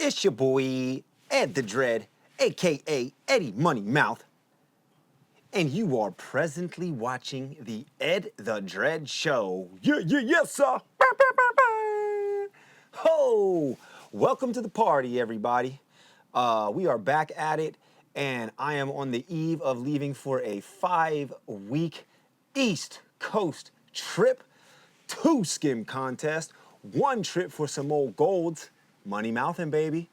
It's your boy, Ed the Dread, aka Eddie Money Mouth, and you are presently watching the Ed the Dread Show. Yes, sir. Ho! Welcome to the party, everybody. We are back at it, and I am on the eve of leaving for a 5-week East Coast trip, 2 skim contests, 1 trip for some old golds, money mouthin', baby,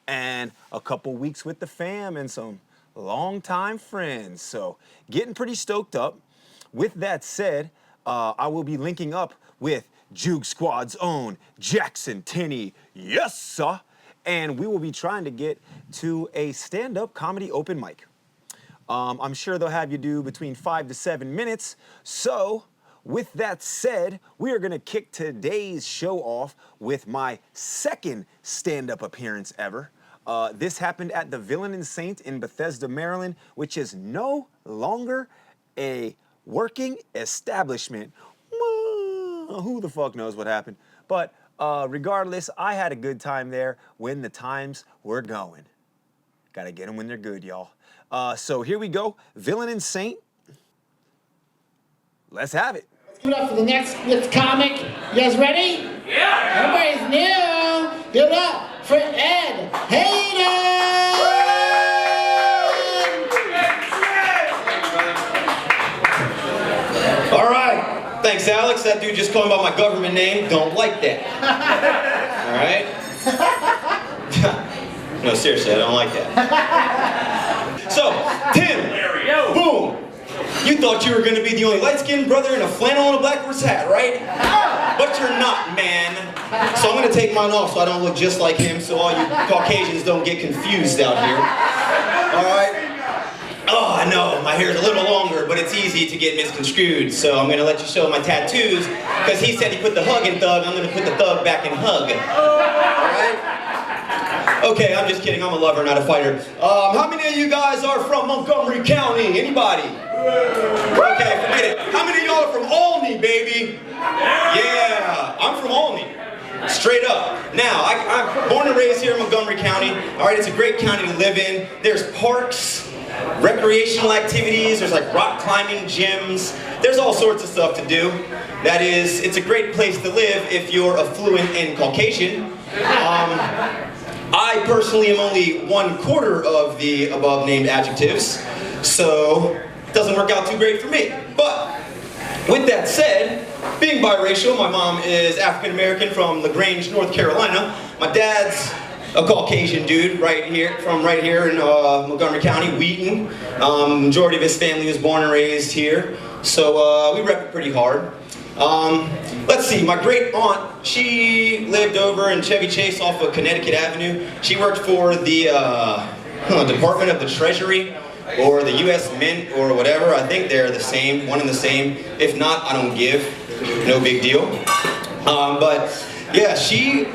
and a couple weeks with the fam and some longtime friends. So getting pretty stoked up. With that said, I will be linking up with Juke Squad's own Jackson Tinney, yes sir, and we will be trying to get to a stand-up comedy open mic. I'm sure they'll have you do between 5 to 7 minutes. So with that said, we are gonna kick today's show off with my second stand-up appearance ever. This happened at the Villain and Saint in Bethesda, Maryland, which is no longer a working establishment. Who the fuck knows what happened? But regardless, I had a good time there when the times were going. Gotta get them when they're good, y'all. So here we go, Villain and Saint. Let's have it. Let's give it up for the next comic. You guys ready? Yeah! Everybody's new. Give it up for Ed Hayden! All right. Thanks, Alex. That dude just called me by my government name. Don't like that. All right? No, seriously, I don't like that. So, Tim, boom. You thought you were going to be the only light-skinned brother in a flannel and a backwards hat, right? But you're not, man. So I'm going to take mine off so I don't look just like him, so all you Caucasians don't get confused out here. All right? Oh, I know, my hair's a little longer, but it's easy to get misconstrued, so I'm going to let you show my tattoos, because he said he put the hug in thug, I'm going to put the thug back in hug. Alright? Okay, I'm just kidding, I'm a lover, not a fighter. How many of you guys are from Montgomery County? Anybody? Okay, forget it. How many of y'all are from Olney, baby? Yeah, I'm from Olney. Straight up. Now, I'm born and raised here in Montgomery County. Alright, it's a great county to live in. There's parks, recreational activities, there's like rock climbing gyms, there's all sorts of stuff to do. That is, it's a great place to live if you're affluent and Caucasian. I personally am only 1/4 of the above named adjectives, so it doesn't work out too great for me. But with that said, being biracial, my mom is African American from LaGrange, North Carolina. My dad's a Caucasian dude from right here in Montgomery County, Wheaton. Majority of his family was born and raised here, so we rep it pretty hard. Let's see, my great aunt, she lived over in Chevy Chase off of Connecticut Avenue. She worked for the Department of the Treasury or the U.S. Mint or whatever. I think they're the same, one and the same. If not, I don't give, no big deal. But yeah, she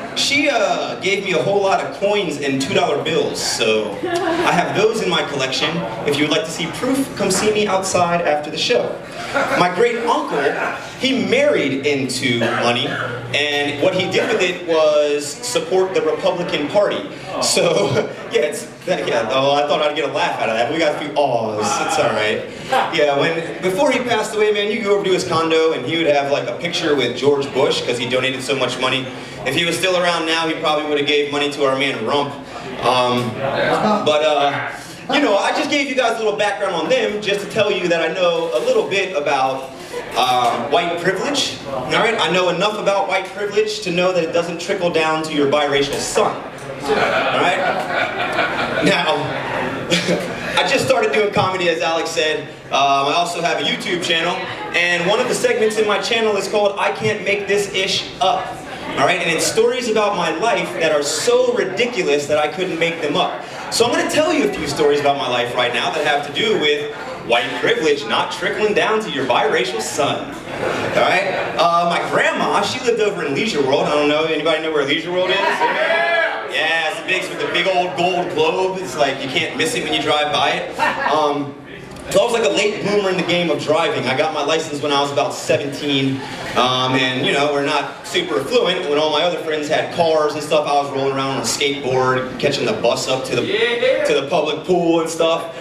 gave me a whole lot of coins and $2 bills, so I have those in my collection. If you would like to see proof, come see me outside after the show. My great uncle, he married into money, and what he did with it was support the Republican Party. So yeah, oh, I thought I'd get a laugh out of that. We got a few awes. It's all right. Yeah, before he passed away, man, you go over to his condo and he would have like a picture with George Bush because he donated so much money. If he was still around now, he probably would have gave money to our man Rump. You know, I just gave you guys a little background on them just to tell you that I know a little bit about white privilege. All right, I know enough about white privilege to know that it doesn't trickle down to your biracial son. All right. Now, I just started doing comedy, as Alex said. I also have a YouTube channel, and one of the segments in my channel is called "I Can't Make This Ish Up." All right, and it's stories about my life that are so ridiculous that I couldn't make them up. So I'm going to tell you a few stories about my life right now that have to do with white privilege not trickling down to your biracial son. All right? My grandma, she lived over in Leisure World. I don't know, anybody know where Leisure World is? Yeah, it's with the big old gold globe. It's like you can't miss it when you drive by it. So I was like a late bloomer in the game of driving. I got my license when I was about 17, and you know, we're not super affluent. When all my other friends had cars and stuff, I was rolling around on a skateboard, catching the bus up to the public pool and stuff.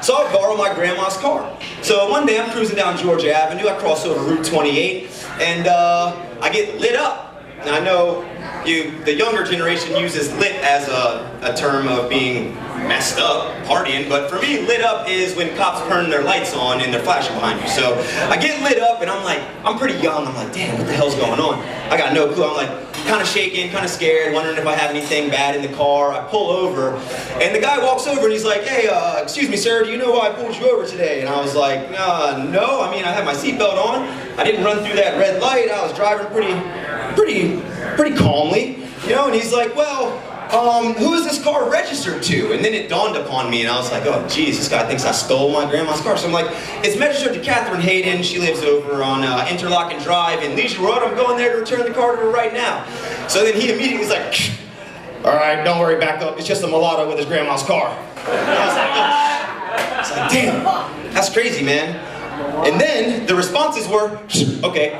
So I borrowed my grandma's car. So one day I'm cruising down Georgia Avenue, I cross over Route 28, and I get lit up. Now I know the younger generation uses lit as a term of being messed up, partying, but for me, lit up is when cops turn their lights on and they're flashing behind you. So I get lit up and I'm pretty young, I'm like, damn, what the hell's going on? I got no clue, I'm like, kind of shaking, kind of scared, wondering if I have anything bad in the car. I pull over, and the guy walks over and he's like, hey, excuse me, sir, do you know why I pulled you over today? And I was like, no, I mean, I had my seatbelt on, I didn't run through that red light, I was driving pretty calmly, you know, and he's like, well, who is this car registered to? And then it dawned upon me, and I was like, oh, geez, this guy thinks I stole my grandma's car. So I'm like, it's registered to Catherine Hayden. She lives over on Interlochen Drive in Leisure Road. I'm going there to return the car to her right now. So then he immediately was like, all right, don't worry, back up. It's just a mulatto with his grandma's car. And I was like, damn, that's crazy, man. And then the responses were, okay,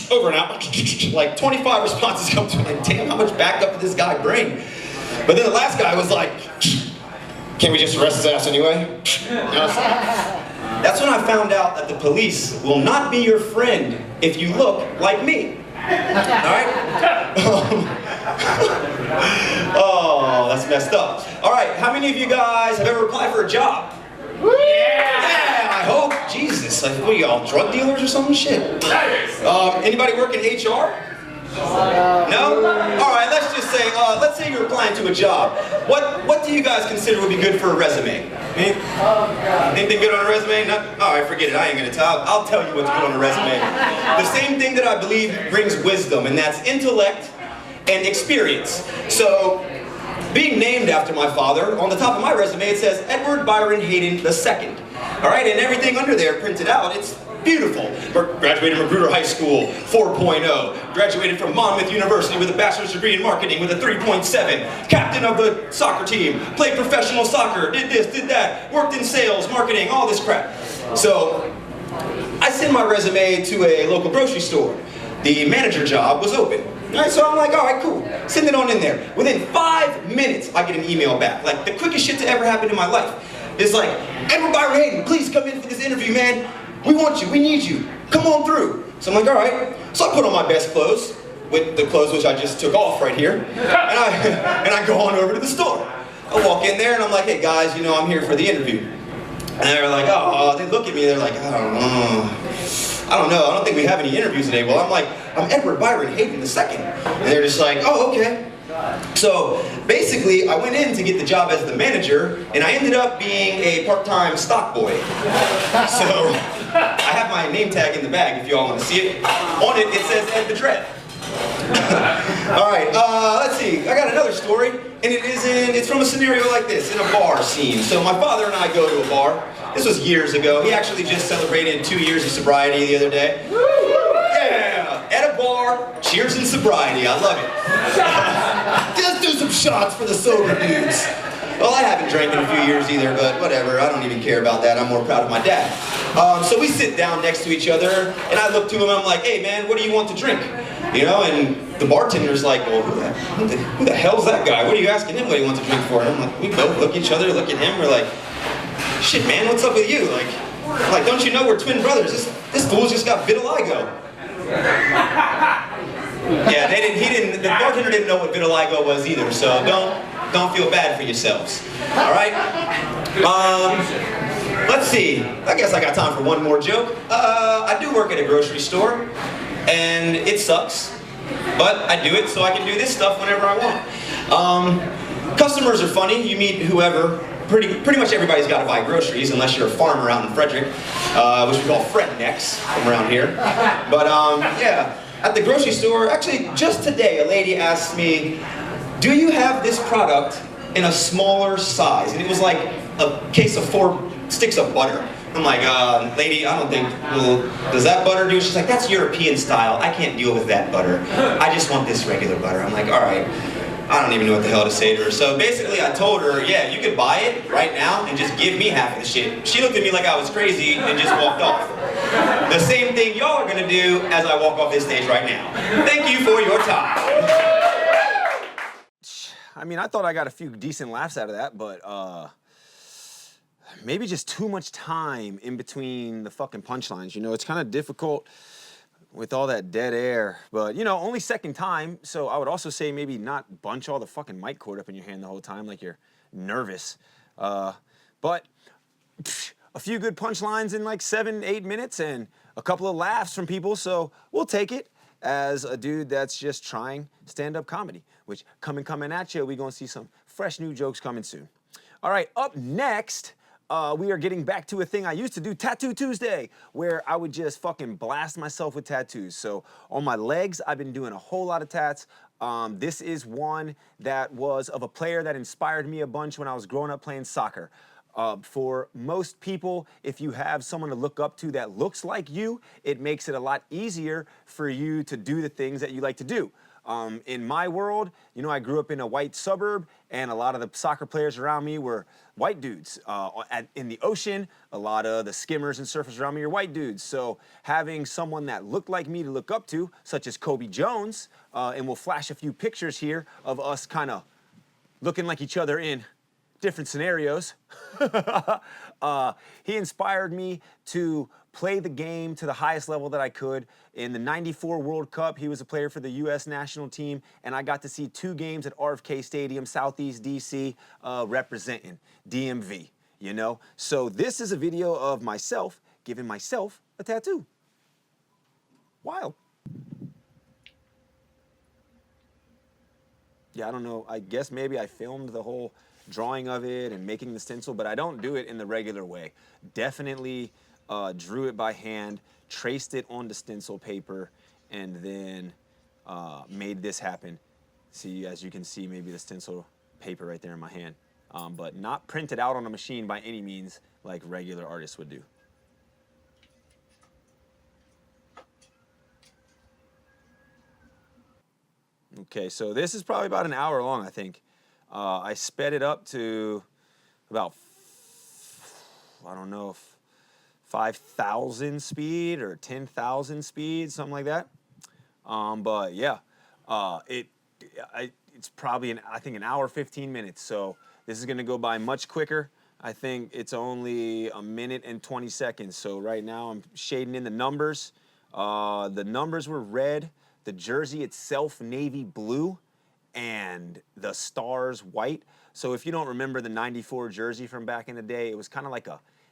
over and out. Like 25 responses come to me, like, damn, how much backup did this guy bring? But then the last guy was like, can't we just arrest his ass anyway? That's when I found out that the police will not be your friend if you look like me. Alright? Oh, that's messed up. Alright, how many of you guys have ever applied for a job? Yeah, I hope. Jesus, like, what are y'all, drug dealers or some shit? Anybody work in HR? No? Alright, let's just say, let's say you're applying to a job. What do you guys consider would be good for a resume? Anything good on a resume? Alright, forget it, I ain't gonna tell. I'll tell you what's good on a resume. The same thing that I believe brings wisdom, and that's intellect and experience. So, being named after my father, on the top of my resume it says Edward Byron Hayden II. Alright, and everything under there printed out, it's beautiful. Graduated from Magruder High School, 4.0. Graduated from Monmouth University with a bachelor's degree in marketing with a 3.7. Captain of the soccer team. Played professional soccer. Did this, did that. Worked in sales, marketing, all this crap. So, I sent my resume to a local grocery store. The manager job was open. Alright, so I'm like, alright, cool. Send it on in there. Within 5 minutes, I get an email back. Like, the quickest shit to ever happen in my life. It's like, Edward Byron Hayden, please come in for this interview, man. We want you, we need you. Come on through. So I'm like, alright. So I put on my best clothes, with the clothes which I just took off right here, and I go on over to the store. I walk in there and I'm like, hey guys, you know, I'm here for the interview. And they're like, oh, they look at me, they're like, I don't know, I don't think we have any interviews today. Well, I'm like, I'm Edward Byron Hayden II. And they're just like, oh, okay. So basically, I went in to get the job as the manager, and I ended up being a part-time stock boy. So I have my name tag in the bag if you all want to see it. On it, it says Ed the Dread. Alright, let's see. I got another story, and it's from a scenario like this, in a bar scene. So my father and I go to a bar. This was years ago. He actually just celebrated 2 years of sobriety the other day. Yeah! At a bar, cheers and sobriety. I love it. Let's do some shots for the sober dudes. Well, I haven't drank in a few years either, but whatever. I don't even care about that. I'm more proud of my dad. So we sit down next to each other, and I look to him and I'm like, hey man, what do you want to drink? You know, and the bartender's like, well, who the hell's that guy? What are you asking him what he wants to drink for? And I'm like, we both look at each other, look at him, we're like, shit man, what's up with you? Like, don't you know we're twin brothers? This fool's just got vitiligo. Yeah, the bartender didn't know what vitiligo was either, so don't feel bad for yourselves. Alright? Let's see. I guess I got time for one more joke. I do work at a grocery store, and it sucks, but I do it so I can do this stuff whenever I want. Customers are funny. You meet whoever. Pretty much everybody's got to buy groceries, unless you're a farmer out in Frederick, which we call fretnecks from around here. But yeah, at the grocery store, actually just today, a lady asked me, do you have this product in a smaller size? And it was like a case of 4 sticks of butter. I'm like, lady, I don't think, well, does that butter do? She's like, that's European style. I can't deal with that butter. I just want this regular butter. I'm like, all right. I don't even know what the hell to say to her. So basically I told her, yeah, you could buy it right now and just give me half of the shit. She looked at me like I was crazy and just walked off. The same thing y'all are gonna do as I walk off this stage right now. Thank you for your time. I mean, I thought I got a few decent laughs out of that, but maybe just too much time in between the fucking punchlines. You know, it's kind of difficult with all that dead air, but you know, only second time, so I would also say maybe not bunch all the fucking mic cord up in your hand the whole time like you're nervous. But a few good punchlines in like 7-8 minutes and a couple of laughs from people, so we'll take it as a dude that's just trying stand-up comedy, which coming at you, we're gonna see some fresh new jokes coming soon. All right, up next, we are getting back to a thing I used to do, Tattoo Tuesday, where I would just fucking blast myself with tattoos. So on my legs, I've been doing a whole lot of tats. This is one that was of a player that inspired me a bunch when I was growing up playing soccer. For most people, if you have someone to look up to that looks like you, it makes it a lot easier for you to do the things that you like to do. In my world, you know, I grew up in a white suburb, and a lot of the soccer players around me were white dudes. In the ocean, a lot of the skimmers and surfers around me are white dudes. So having someone that looked like me to look up to, such as Cobi Jones, and we'll flash a few pictures here of us kind of looking like each other in different scenarios. He inspired me to play the game to the highest level that I could. In the '94 World Cup, he was a player for the U.S. national team, and I got to see 2 games at RFK Stadium, Southeast DC, representing DMV, you know? So this is a video of myself giving myself a tattoo. Wild. Yeah, I don't know, I guess maybe I filmed the whole drawing of it and making the stencil, but I don't do it in the regular way. Definitely drew it by hand, traced it onto stencil paper, and then made this happen. See, as you can see, maybe the stencil paper right there in my hand, but not printed out on a machine by any means like regular artists would do. Okay, so this is probably about an hour long, I think. I sped it up to about, I don't know, 5,000 speed or 10,000 speed, something like that. But yeah, it's probably, I think, an hour, 15 minutes. So this is gonna go by much quicker. I think it's only 1 minute and 20 seconds. So right now I'm shading in the numbers. The numbers were red, the jersey itself navy blue, and the stars white. So if you don't remember the '94 jersey from back in the day, it was kind of like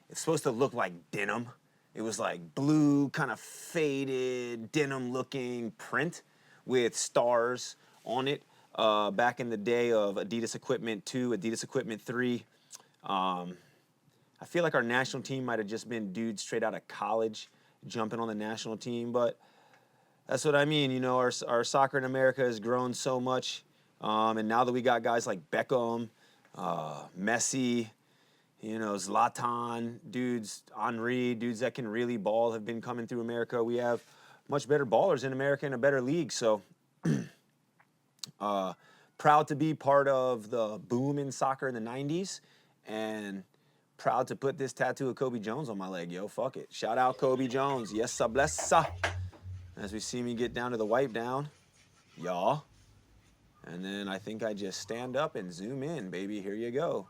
it's supposed to look like denim. It was like blue, kind of faded, denim looking print with stars on it. Back in the day of Adidas Equipment 2, Adidas Equipment 3. I feel like our national team might have just been dudes straight out of college jumping on the national team, but that's what I mean. You know, our soccer in America has grown so much. And now that we got guys like Beckham, Messi, you know, Zlatan, dudes, Henry, dudes that can really ball have been coming through America. We have much better ballers in America and a better league. So proud to be part of the boom in soccer in the 90s, and proud to put this tattoo of Cobi Jones on my leg, yo. Fuck it. Shout out Cobi Jones. Yes, sir, bless, sir. As we see me get down to the wipe down, y'all. And then I think I just stand up and zoom in, baby. Here you go.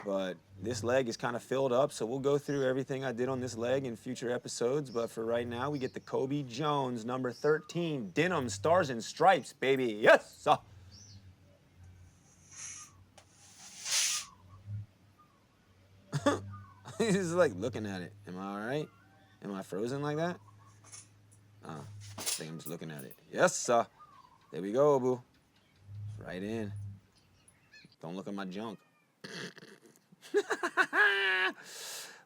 But this leg is kind of filled up, so we'll go through everything I did on this leg in future episodes. But for right now, we get the Cobi Jones, number 13, denim, stars and stripes, baby. Yes, sir. He's just like looking at it. Am I all right? Am I frozen like that? I think I'm just looking at it. Yes, sir. There we go, boo. Right in. Don't look at my junk.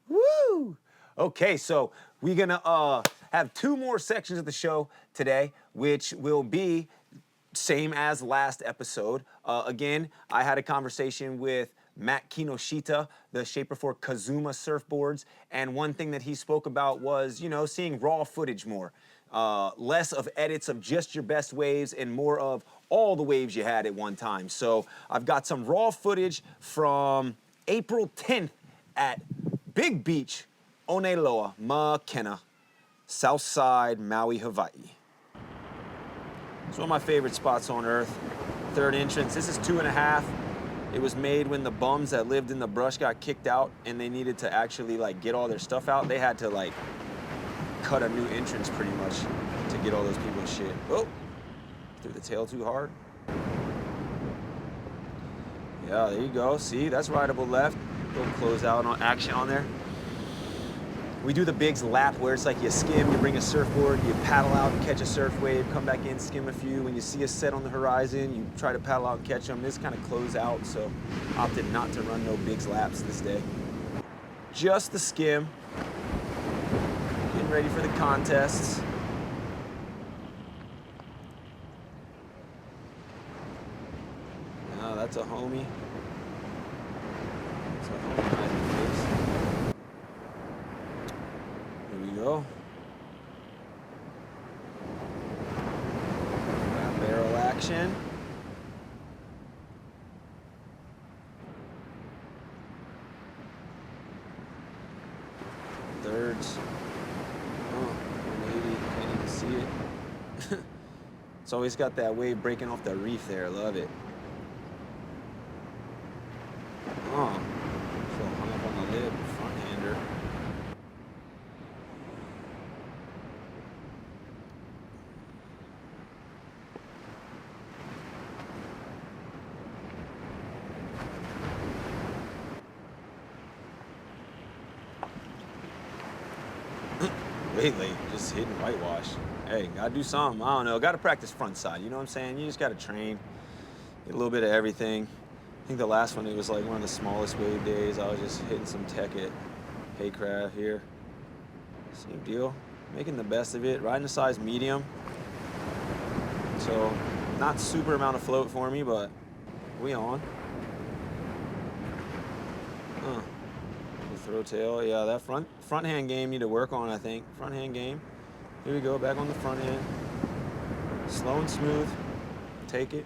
Woo! Okay, so we're gonna have 2 more sections of the show today, which will be same as last episode. Again, I had a conversation with Matt Kinoshita, the shaper for Kazuma surfboards, and one thing that he spoke about was, you know, seeing raw footage more. Less of edits of just your best waves and more of all the waves you had at one time. So I've got some raw footage from April 10th at Big Beach, Oneloa, Makena, Southside, Maui, Hawaii. It's one of my favorite spots on earth. Third entrance. This is 2.5. It was made when the bums that lived in the brush got kicked out and they needed to actually like get all their stuff out. They had to like cut a new entrance pretty much to get all those people's shit. Oh, threw the tail too hard. Yeah, there you go. See, that's rideable left. Little closeout on action on there. We do the bigs lap where it's like you skim, you bring a surfboard, you paddle out and catch a surf wave, come back in, skim a few. When you see a set on the horizon, you try to paddle out and catch them. This kind of close out, so opted not to run no bigs laps this day. Just the skim. Getting ready for the contests. Oh, that's a homie. That's a homie. Go. Barrel action. Thirds. Oh, 180. Can't even see it. It's always got that wave breaking off the reef there. Love it. Oh, so hung up on the lip. Front hander. Lately, just hitting whitewash. Hey, gotta do something. I don't know. Gotta practice front side. You know what I'm saying? You just gotta train. Get a little bit of everything. I think the last one, it was like one of the smallest wave days. I was just hitting some tech at Haycraft here. Same deal. Making the best of it. Riding a size medium. So, not super amount of float for me, but we on. Throw tail, yeah, that front hand game need to work on, I think. Front hand game. Here we go, back on the front hand. Slow and smooth. Take it.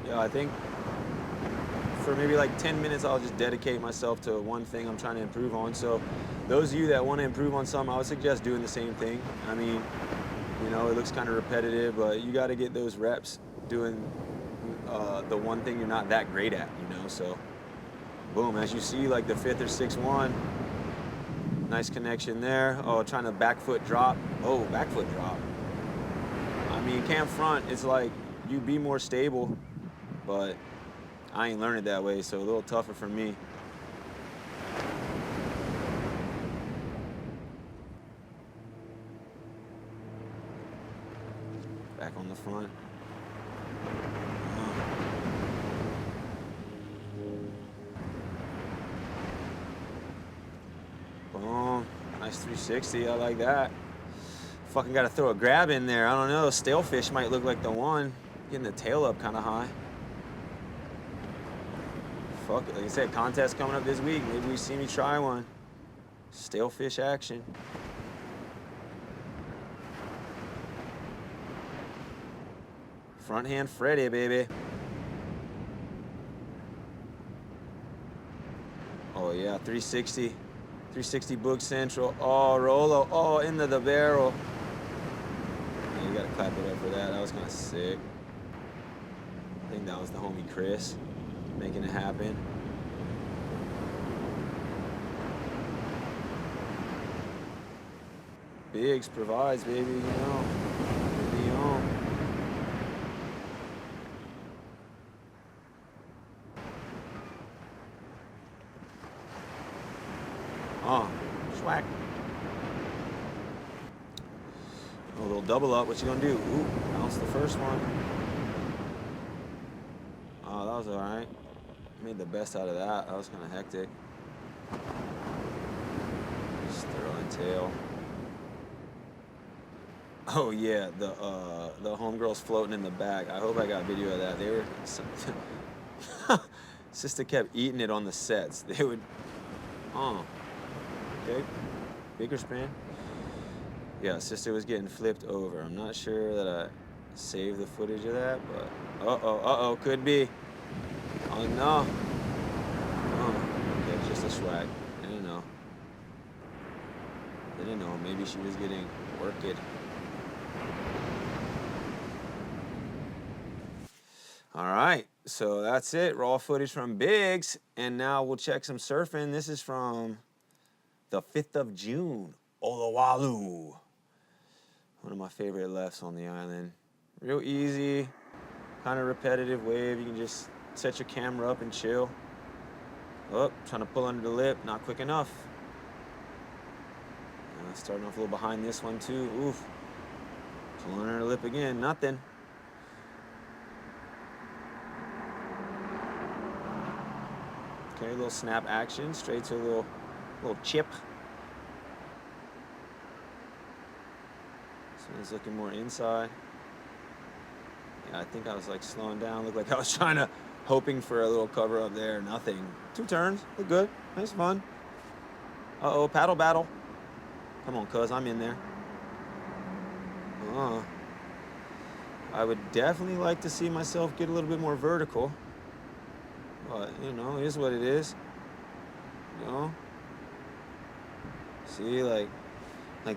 Yeah, I think for maybe like 10 minutes, I'll just dedicate myself to one thing I'm trying to improve on. So those of you that want to improve on something, I would suggest doing the same thing. I mean, you know, it looks kind of repetitive, but you got to get those reps doing the one thing you're not that great at, you know. So boom, as you see, like the 5th or 6th one, nice connection there. Oh, trying to back foot drop. Oh, back foot drop. I mean, cam front, it's like you be more stable, but I ain't learned it that way, so a little tougher for me. Back on the front. Boom. Nice 360. I like that. Fucking got to throw a grab in there. I don't know. Stalefish might look like the one. Getting the tail up kind of high. Fuck it. Like I said, contest coming up this week. Maybe we see me try one. Stalefish action. Front hand Freddy, baby. Oh, yeah. 360. 360 book central. Oh, Rolo. Oh, into the barrel. Yeah, you got to clap it up for that. That was kind of sick. I think that was the homie Chris making it happen. Biggs provides, baby, you know. Be on. Oh, swag. A little double up. What you gonna do? Ooh, bounce the first one. Oh, that was all right. Made the best out of that. That was kind of hectic. Just throwing tail. Oh yeah, the homegirls floating in the back. I hope I got video of that. They were, sister kept eating it on the sets. They would, okay, bigger span. Yeah, sister was getting flipped over. I'm not sure that I saved the footage of that, but uh-oh, could be. Oh no. Oh, okay, it's just a swag. I didn't know. Maybe she was getting worked. All right, so that's it. Raw footage from Biggs, and now we'll check some surfing. This is from the 5th of June, Olowalu. One of my favorite lefts on the island. Real easy, kind of repetitive wave. You can just set your camera up and chill. Oh, trying to pull under the lip, not quick enough. Starting off a little behind this one too. Oof. Pulling under the lip again, nothing. Okay, a little snap action, straight to a little chip. This one's looking more inside. Yeah, I think I was like slowing down. Looked like I was hoping for a little cover up there. Nothing. 2 turns, look good, nice fun. Uh-oh, paddle battle. Come on, cuz, I'm in there. I would definitely like to see myself get a little bit more vertical. But, you know, it is what it is. You know? See, like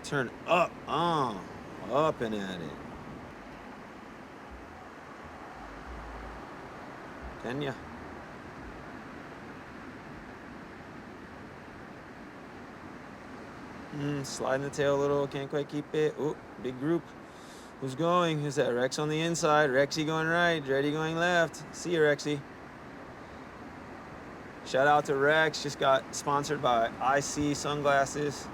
turn up. Up and at it. Can ya? Sliding the tail a little, can't quite keep it. Oh, big group. Who's going? Who's that? Rex on the inside. Rexy going right. Dreddy going left. See you, Rexy. Shout out to Rex. Just got sponsored by IC Sunglasses.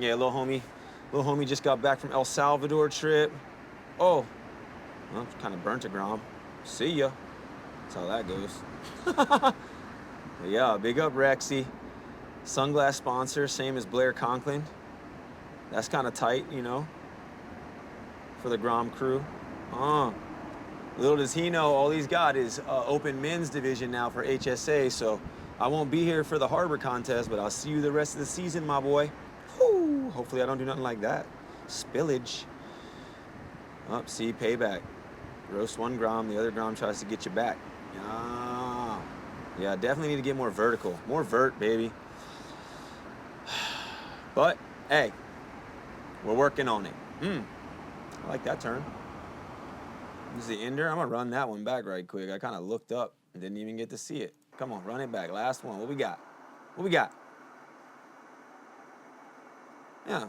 Yeah, little homie just got back from El Salvador trip. Oh, well, kind of burnt a Grom. See ya. That's how that goes. But yeah, big up Rexy. Sunglass sponsor, same as Blair Conklin. That's kind of tight, you know, for the Grom crew. Little does he know, all he's got is open men's division now for HSA, so I won't be here for the Harbor contest, but I'll see you the rest of the season, my boy. Whew, hopefully I don't do nothing like that. Spillage. See, payback. Roast 1 Grom, the other Grom tries to get you back. Yeah, definitely need to get more vertical. More vert, baby. But, hey, we're working on it. I like that turn. This is the ender. I'm going to run that one back right quick. I kind of looked up and didn't even get to see it. Come on, run it back. Last one. What we got? What we got? Yeah.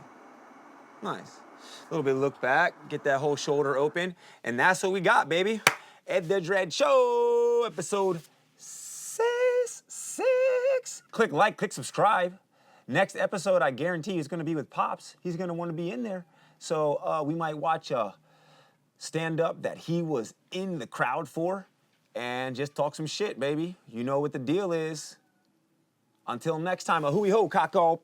Nice. A little bit of look back. Get that whole shoulder open. And that's what we got, baby. Ed the Dread Show, episode 6. Click like, click subscribe. Next episode, I guarantee, is going to be with Pops. He's going to want to be in there. So we might watch a stand-up that he was in the crowd for and just talk some shit, baby. You know what the deal is. Until next time, a hooey ho, kako.